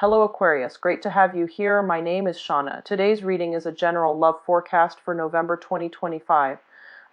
Hello Aquarius, great to have you here. My name is Shauna. Today's reading is a general love forecast for November 2025.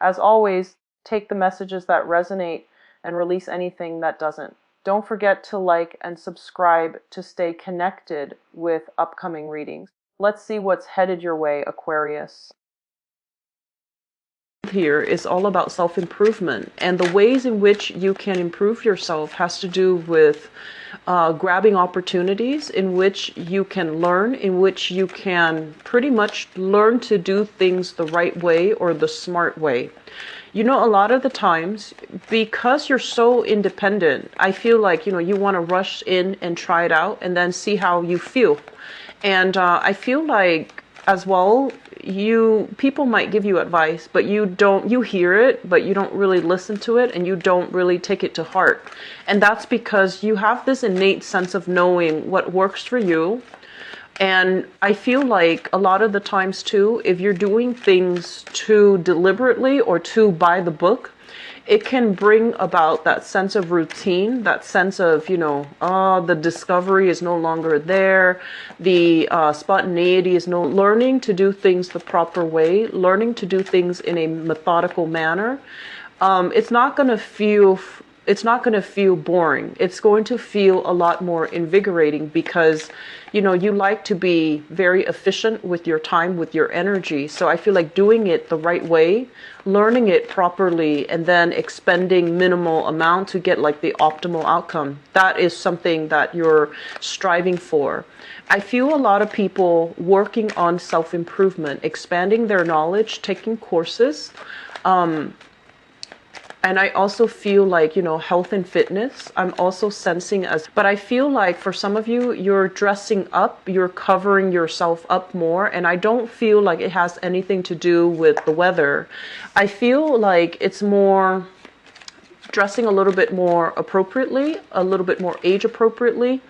As always, take the messages that resonate and release anything that doesn't. Don't forget to like and subscribe to stay connected with upcoming readings. Let's see what's headed your way, Aquarius. Here is all about self-improvement, and the ways in which you can improve yourself has to do with grabbing opportunities in which you can learn, in which you can pretty much learn to do things the right way or the smart way. You know, a lot of the times, because you're so independent, I feel like, you want to rush in and try it out and then see how you feel. And I feel like as well, people might give you advice, but you hear it, but you don't really listen to it, and you don't really take it to heart. And that's because you have this innate sense of knowing what works for you. And I feel like a lot of the times too, if you're doing things too deliberately or too by the book, it can bring about that sense of routine, that sense of, the discovery is no longer there. The spontaneity is no learning to do things the proper way, learning to do things in a methodical manner. It's not going to feel boring. It's going to feel a lot more invigorating because, you like to be very efficient with your time, with your energy. So I feel like doing it the right way, learning it properly, and then expending minimal amount to get like the optimal outcome. That is something that you're striving for. I feel a lot of people working on self-improvement, expanding their knowledge, taking courses, and I also feel like, health and fitness, I'm also sensing but I feel like for some of you, you're dressing up, you're covering yourself up more. And I don't feel like it has anything to do with the weather. I feel like it's more dressing a little bit more appropriately, a little bit more age appropriately.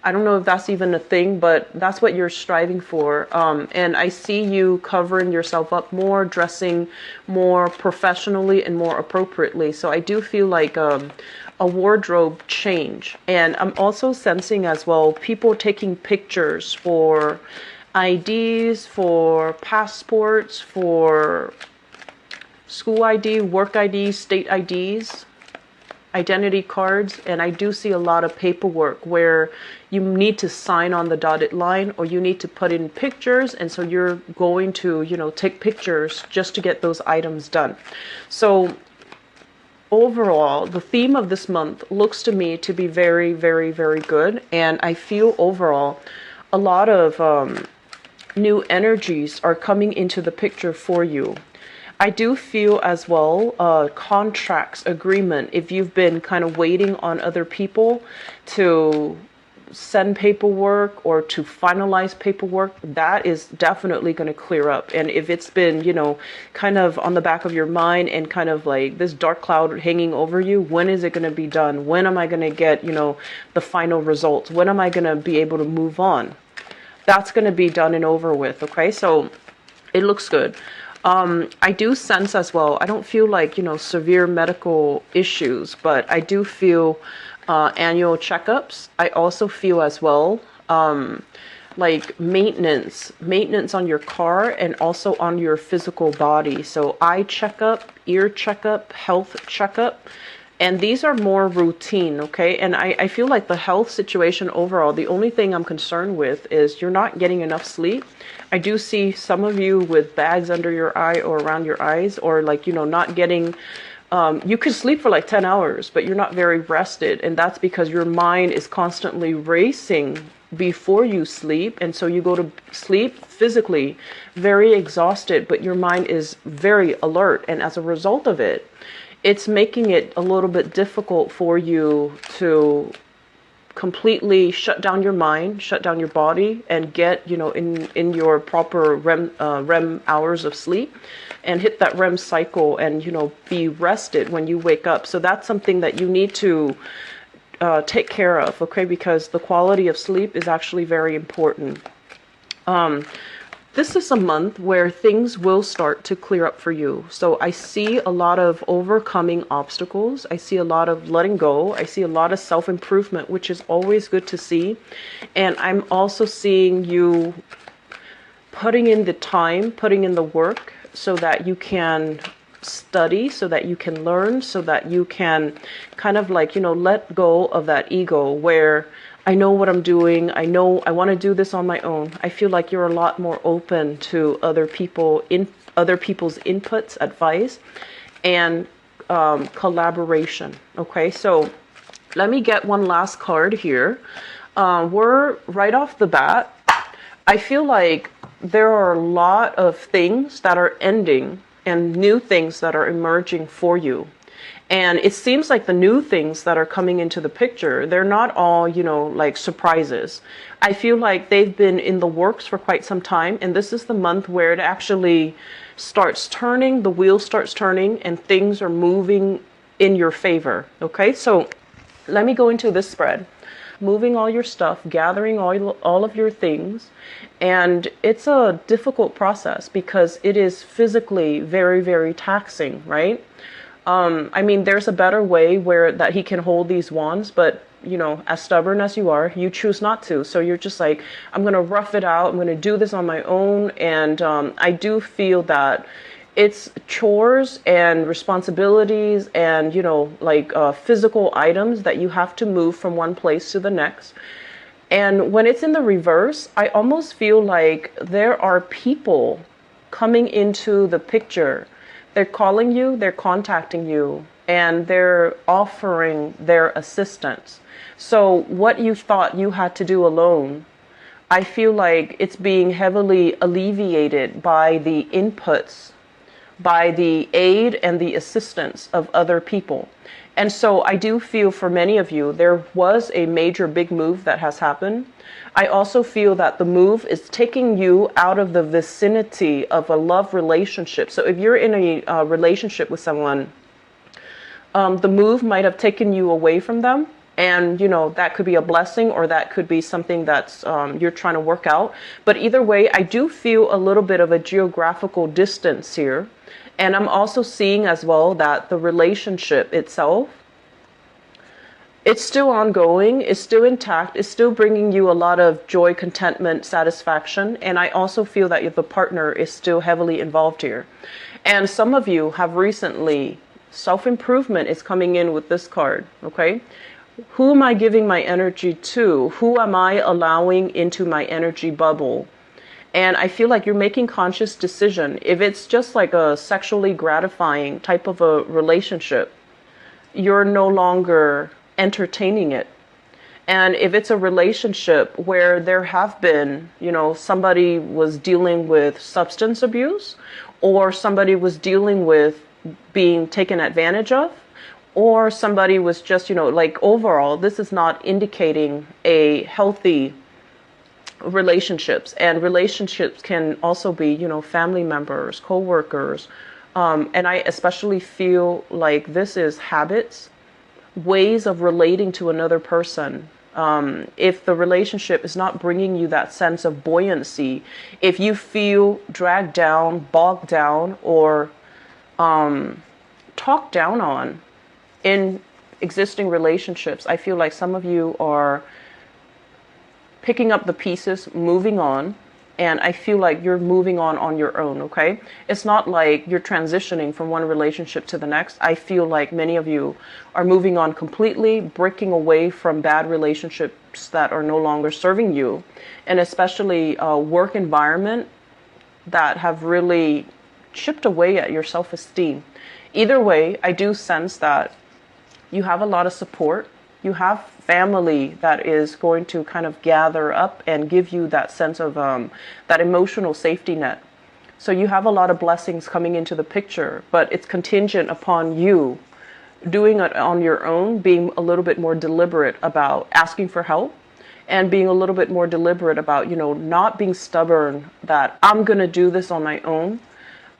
I don't know if that's even a thing, but that's what you're striving for. And I see you covering yourself up more, dressing more professionally and more appropriately. So I do feel like a wardrobe change. And I'm also sensing as well people taking pictures for IDs, for passports, for school ID, work ID, state IDs, identity cards. And I do see a lot of paperwork where you need to sign on the dotted line, or you need to put in pictures, and so you're going to take pictures just to get those items done. So overall, the theme of this month looks to me to be very, very, very good. And I feel overall a lot of new energies are coming into the picture for you. I do feel as well contracts, agreement, if you've been kind of waiting on other people to send paperwork or to finalize paperwork, that is definitely going to clear up. And if it's been, kind of on the back of your mind and kind of like this dark cloud hanging over you, when is it going to be done? When am I going to get, the final results? When am I going to be able to move on? That's going to be done and over with. Okay, so it looks good. I do sense as well, I don't feel like, severe medical issues, but I do feel annual checkups. I also feel as well like maintenance on your car and also on your physical body. So eye checkup, ear checkup, health checkup. And these are more routine, okay? And I feel like the health situation overall, the only thing I'm concerned with is you're not getting enough sleep. I do see some of you with bags under your eye or around your eyes, or like, not getting, you could sleep for like 10 hours, but you're not very rested. And that's because your mind is constantly racing before you sleep. And so you go to sleep physically very exhausted, but your mind is very alert. And as a result of it, it's making it a little bit difficult for you to completely shut down your mind, shut down your body, and get, in your proper REM hours of sleep, and hit that REM cycle and, be rested when you wake up. So that's something that you need to take care of, okay? Because the quality of sleep is actually very important. this is a month where things will start to clear up for you. So I see a lot of overcoming obstacles. I see a lot of letting go. I see a lot of self-improvement, which is always good to see. And I'm also seeing you putting in the time, putting in the work so that you can study, so that you can learn, so that you can kind of like, let go of that ego where I know what I'm doing. I know I want to do this on my own. I feel like you're a lot more open to other people's inputs, advice, and collaboration. Okay, so let me get one last card here. We're right off the bat. I feel like there are a lot of things that are ending and new things that are emerging for you. And it seems like the new things that are coming into the picture, they're not all, like surprises. I feel like they've been in the works for quite some time. And this is the month where it actually starts turning, the wheel starts turning, and things are moving in your favor. Okay, so let me go into this spread. Moving all your stuff, gathering all of your things. And it's a difficult process because it is physically very, very taxing, right? I mean, there's a better way where that he can hold these wands, but as stubborn as you are, you choose not to. So you're just like, I'm going to rough it out. I'm going to do this on my own. And I do feel that it's chores and responsibilities and, physical items that you have to move from one place to the next. And when it's in the reverse, I almost feel like there are people coming into the picture. They're calling you, they're contacting you, and they're offering their assistance. So what you thought you had to do alone, I feel like it's being heavily alleviated by the inputs, by the aid and the assistance of other people. And so I do feel for many of you, there was a major big move that has happened. I also feel that the move is taking you out of the vicinity of a love relationship. So if you're in a relationship with someone, the move might have taken you away from them. And, that could be a blessing or that could be something that's you're trying to work out. But either way, I do feel a little bit of a geographical distance here. And I'm also seeing as well that the relationship itself, it's still ongoing, it's still intact, it's still bringing you a lot of joy, contentment, satisfaction. And I also feel that the partner is still heavily involved here. And some of you have recently, self-improvement is coming in with this card, okay? Who am I giving my energy to? Who am I allowing into my energy bubble? And I feel like you're making conscious decision. If it's just like a sexually gratifying type of a relationship, you're no longer entertaining it. And if it's a relationship where there have been, somebody was dealing with substance abuse, or somebody was dealing with being taken advantage of, or somebody was just, overall, this is not indicating a healthy relationships. And relationships can also be, family members, co-workers. And I especially feel like this is habits, ways of relating to another person. If the relationship is not bringing you that sense of buoyancy, if you feel dragged down, bogged down, or talked down on in existing relationships, I feel like some of you are picking up the pieces, moving on, and I feel like you're moving on your own, okay? It's not like you're transitioning from one relationship to the next. I feel like many of you are moving on completely, breaking away from bad relationships that are no longer serving you, and especially work environment that have really chipped away at your self-esteem. Either way, I do sense that you have a lot of support. You have family that is going to kind of gather up and give you that sense of that emotional safety net. So you have a lot of blessings coming into the picture, but it's contingent upon you doing it on your own, being a little bit more deliberate about asking for help, and being a little bit more deliberate about, not being stubborn that I'm going to do this on my own.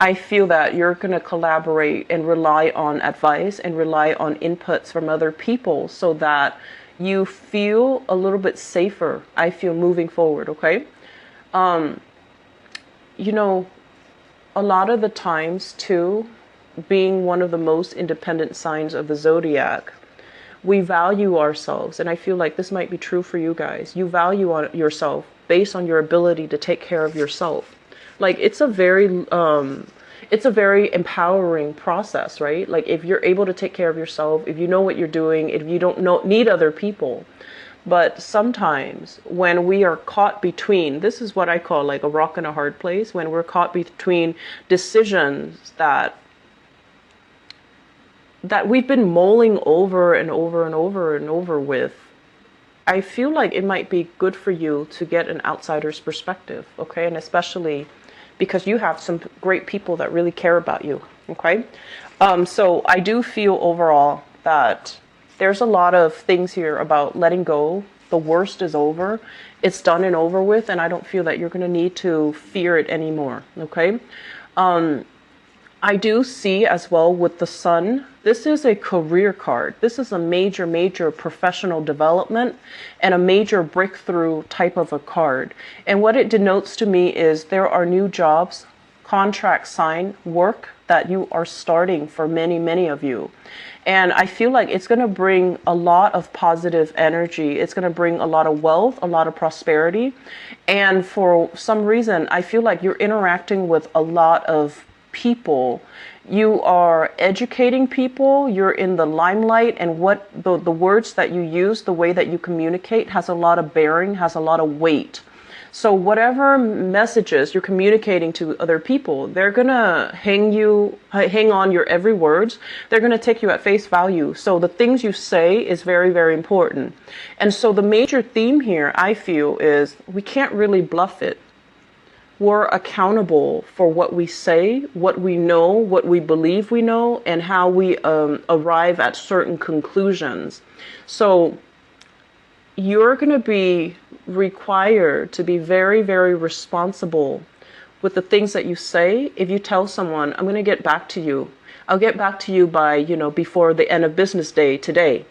I feel that you're going to collaborate and rely on advice and rely on inputs from other people so that you feel a little bit safer, I feel, moving forward, okay? you know, a lot of the times too, being one of the most independent signs of the zodiac, we value ourselves. And I feel like this might be true for you guys. You value on yourself based on your ability to take care of yourself. Like it's a very empowering process, right? Like if you're able to take care of yourself, if you know what you're doing, if you don't need other people. But sometimes when we are caught between, this is what I call like a rock and a hard place, when we're caught between decisions that we've been mulling over and over and over and over with, I feel like it might be good for you to get an outsider's perspective, okay? And especially because you have some great people that really care about you, okay? So I do feel overall that there's a lot of things here about letting go. The worst is over. It's done and over with, and I don't feel that you're going to need to fear it anymore, okay? I do see as well with the sun, this is a career card. This is a major, major professional development and a major breakthrough type of a card. And what it denotes to me is there are new jobs, contract sign, work that you are starting for many, many of you. And I feel like it's going to bring a lot of positive energy. It's going to bring a lot of wealth, a lot of prosperity. And for some reason, I feel like you're interacting with a lot of people. You are educating people, you're in the limelight, and what the words that you use, the way that you communicate has a lot of bearing, has a lot of weight. So whatever messages you're communicating to other people, they're gonna hang on your every words. They're gonna take you at face value. So the things you say is very, very important. And so the major theme here, I feel, is we can't really bluff it. We're accountable for what we say, what we know, what we believe we know, and how we arrive at certain conclusions. So you're going to be required to be very, very responsible with the things that you say. If you tell someone, I'm going to get back to you, I'll get back to you by, before the end of business day today,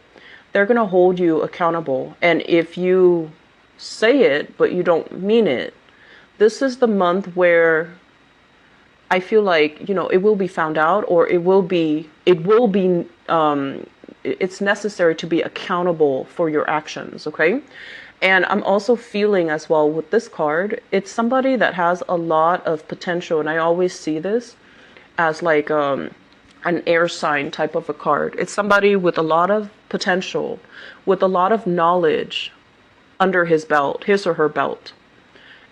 they're going to hold you accountable. And if you say it, but you don't mean it, this is the month where I feel like, it will be found out, or it's necessary to be accountable for your actions, okay? And I'm also feeling as well with this card, it's somebody that has a lot of potential. And I always see this as like an air sign type of a card. It's somebody with a lot of potential, with a lot of knowledge under his or her belt.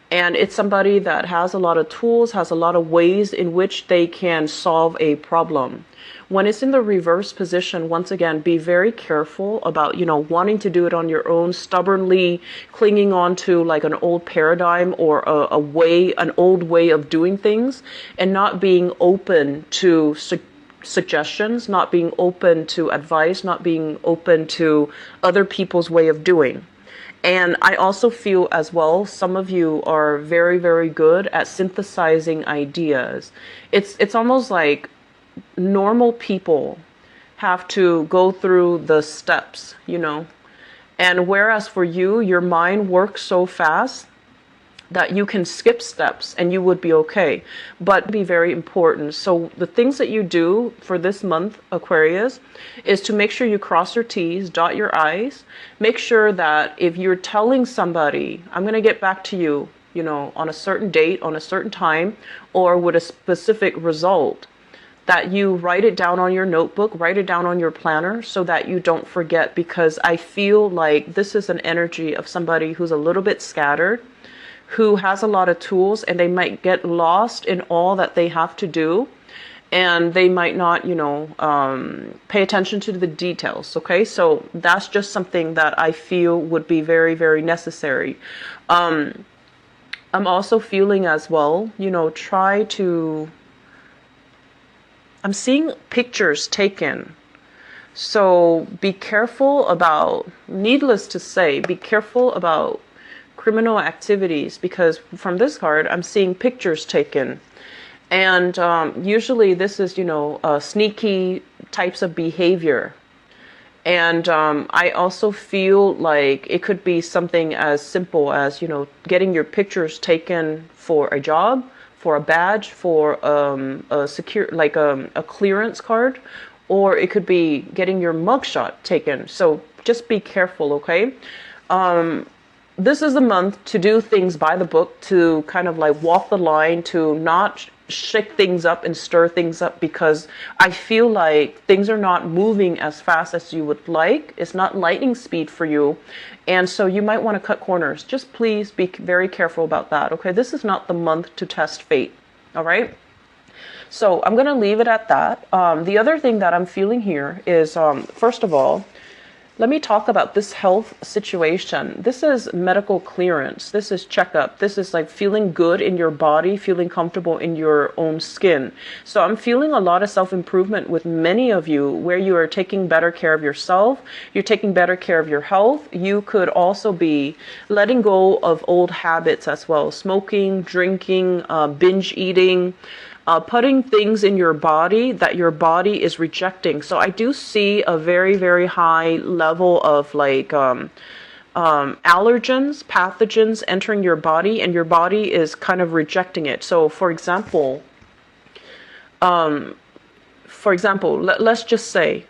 And it's somebody that has a lot of tools, has a lot of ways in which they can solve a problem. When it's in the reverse position, once again, be very careful about, wanting to do it on your own, stubbornly clinging on to like an old paradigm or an old way of doing things, and not being open to suggestions, not being open to advice, not being open to other people's way of doing. And I also feel as well, some of you are very, very good at synthesizing ideas. It's almost like normal people have to go through the steps, And whereas for you, your mind works so fast that you can skip steps and you would be okay, but be very important. So the things that you do for this month, Aquarius, is to make sure you cross your T's, dot your I's, make sure that if you're telling somebody, I'm going to get back to you, on a certain date, on a certain time, or with a specific result, that you write it down on your notebook, write it down on your planner so that you don't forget, because I feel like this is an energy of somebody who's a little bit scattered, who has a lot of tools, and they might get lost in all that they have to do, and they might not, pay attention to the details, okay? So that's just something that I feel would be very, very necessary. I'm also feeling as well, I'm seeing pictures taken. So be careful about, needless to say, be careful about criminal activities, because from this card I'm seeing pictures taken, and usually this is sneaky types of behavior. And I also feel like it could be something as simple as getting your pictures taken for a job, for a badge, for a secure, like a clearance card, or it could be getting your mugshot taken. So just be careful, okay? This is a month to do things by the book, to kind of like walk the line, to not shake things up and stir things up, because I feel like things are not moving as fast as you would like. It's not lightning speed for you. And so you might want to cut corners. Just please be very careful about that, okay? This is not the month to test fate, all right? So I'm going to leave it at that. The other thing that I'm feeling here is, first of all, let me talk about this health situation. This is medical clearance. This is checkup. This is like feeling good in your body, feeling comfortable in your own skin. So I'm feeling a lot of self-improvement with many of you, where you are taking better care of yourself. You're taking better care of your health. You could also be letting go of old habits as well. Smoking, drinking, binge eating. Putting things in your body that your body is rejecting. So I do see a very, very high level of like allergens, pathogens entering your body, and your body is kind of rejecting it. So for example, let's just say,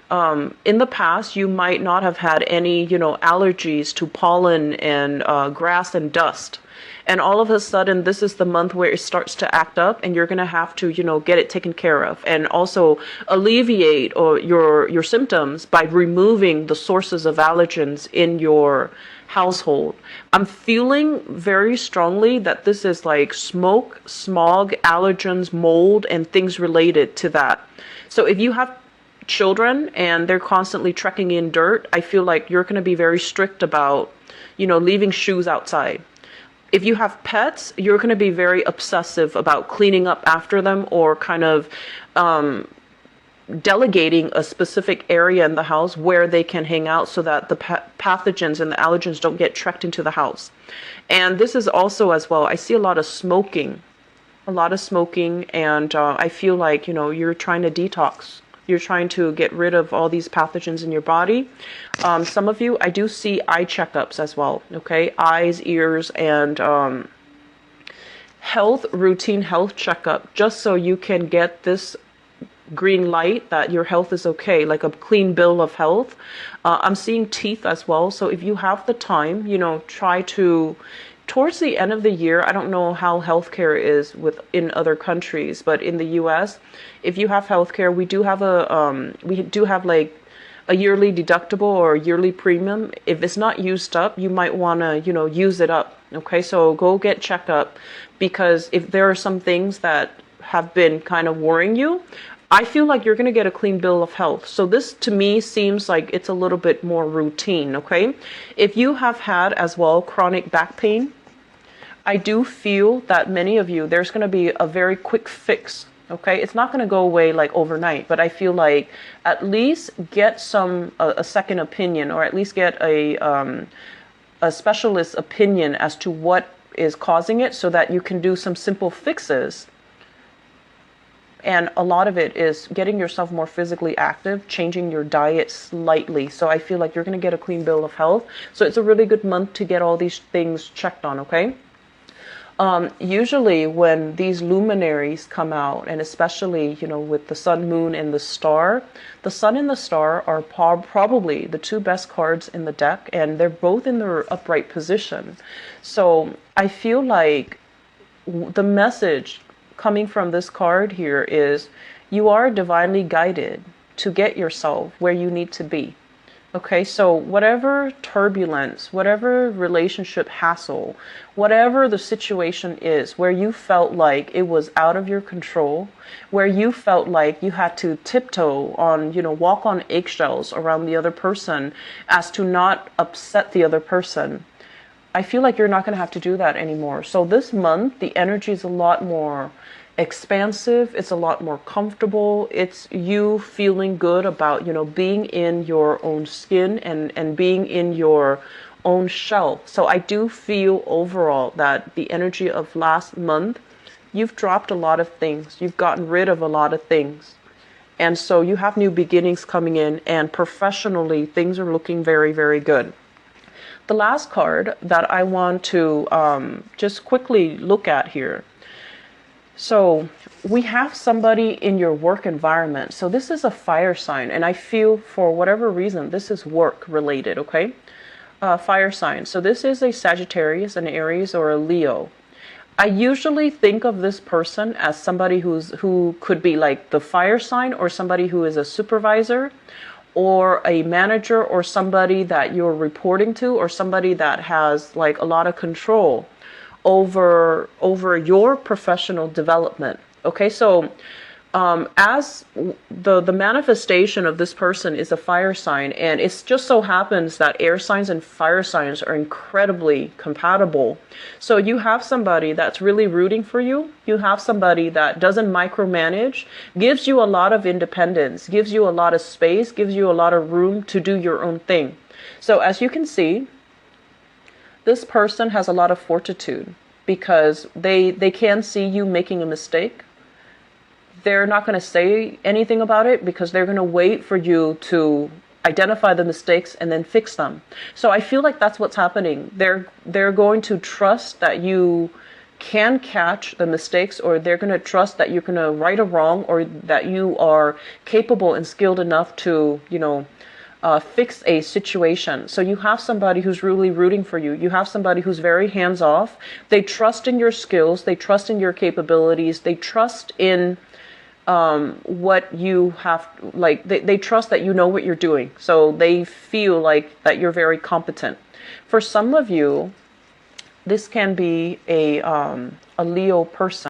in the past, you might not have had any, allergies to pollen and grass and dust. And all of a sudden, this is the month where it starts to act up, and you're going to have to, get it taken care of, and also alleviate your symptoms by removing the sources of allergens in your household. I'm feeling very strongly that this is like smoke, smog, allergens, mold, and things related to that. So if you have children and they're constantly trekking in dirt, I feel like you're going to be very strict about, leaving shoes outside. If you have pets, you're going to be very obsessive about cleaning up after them, or kind of delegating a specific area in the house where they can hang out, so that the pathogens and the allergens don't get trekked into the house. And this is also as well, I see a lot of smoking, and I feel like, you're trying to detox. You're trying to get rid of all these pathogens in your body. Some of you, I do see eye checkups as well, okay? Eyes, ears, and routine health checkup, just so you can get this green light that your health is okay, like a clean bill of health. I'm seeing teeth as well. So if you have the time, try to, towards the end of the year, I don't know how healthcare is in other countries, but in the U.S., if you have healthcare, we do have like a yearly deductible or a yearly premium. If it's not used up, you might want to, use it up. Okay, so go get checked up, because if there are some things that have been kind of worrying you, I feel like you're going to get a clean bill of health. So this to me seems like it's a little bit more routine, okay? If you have had as well chronic back pain, I do feel that many of you, there's going to be a very quick fix, okay? It's not going to go away like overnight, but I feel like at least get a second opinion, or at least get a specialist opinion as to what is causing it, so that you can do some simple fixes. And a lot of it is getting yourself more physically active, changing your diet slightly. So I feel like you're going to get a clean bill of health. So it's a really good month to get all these things checked on, okay? Usually when these luminaries come out, and especially, with the sun, moon, and the star, the sun and the star are probably the two best cards in the deck, and they're both in their upright position. So I feel like the message coming from this card here is you are divinely guided to get yourself where you need to be. Okay, so whatever turbulence, whatever relationship hassle, whatever the situation is where you felt like it was out of your control, where you felt like you had to tiptoe on, walk on eggshells around the other person as to not upset the other person, I feel like you're not going to have to do that anymore. So this month, the energy is a lot more expansive. It's a lot more comfortable. It's you feeling good about, being in your own skin and being in your own shell. So I do feel overall that the energy of last month, you've dropped a lot of things. You've gotten rid of a lot of things. And so you have new beginnings coming in, and professionally, things are looking very, very good. The last card that I want to just quickly look at here So we have somebody in your work environment. So this is a fire sign, and I feel for whatever reason, this is work related, okay? Fire sign. So this is a Sagittarius, an Aries, or a Leo. I usually think of this person as somebody who could be like the fire sign, or somebody who is a supervisor or a manager, or somebody that you're reporting to, or somebody that has like a lot of control over your professional development. Okay, so as the manifestation of this person is a fire sign, and it just so happens that air signs and fire signs are incredibly compatible. So you have somebody that's really rooting for you. You have somebody that doesn't micromanage, gives you a lot of independence, gives you a lot of space, gives you a lot of room to do your own thing. So as you can see, this person has a lot of fortitude because they can see you making a mistake. They're not going to say anything about it because they're going to wait for you to identify the mistakes and then fix them. So I feel like that's what's happening. They're going to trust that you can catch the mistakes, or they're going to trust that you're going to right a wrong, or that you are capable and skilled enough to, fix a situation. So you have somebody who's really rooting for you. You have somebody who's very hands off. They trust in your skills. They trust in your capabilities. They trust in what you have, like they trust that you know what you're doing. So they feel like that you're very competent. For some of you, this can be a Leo person.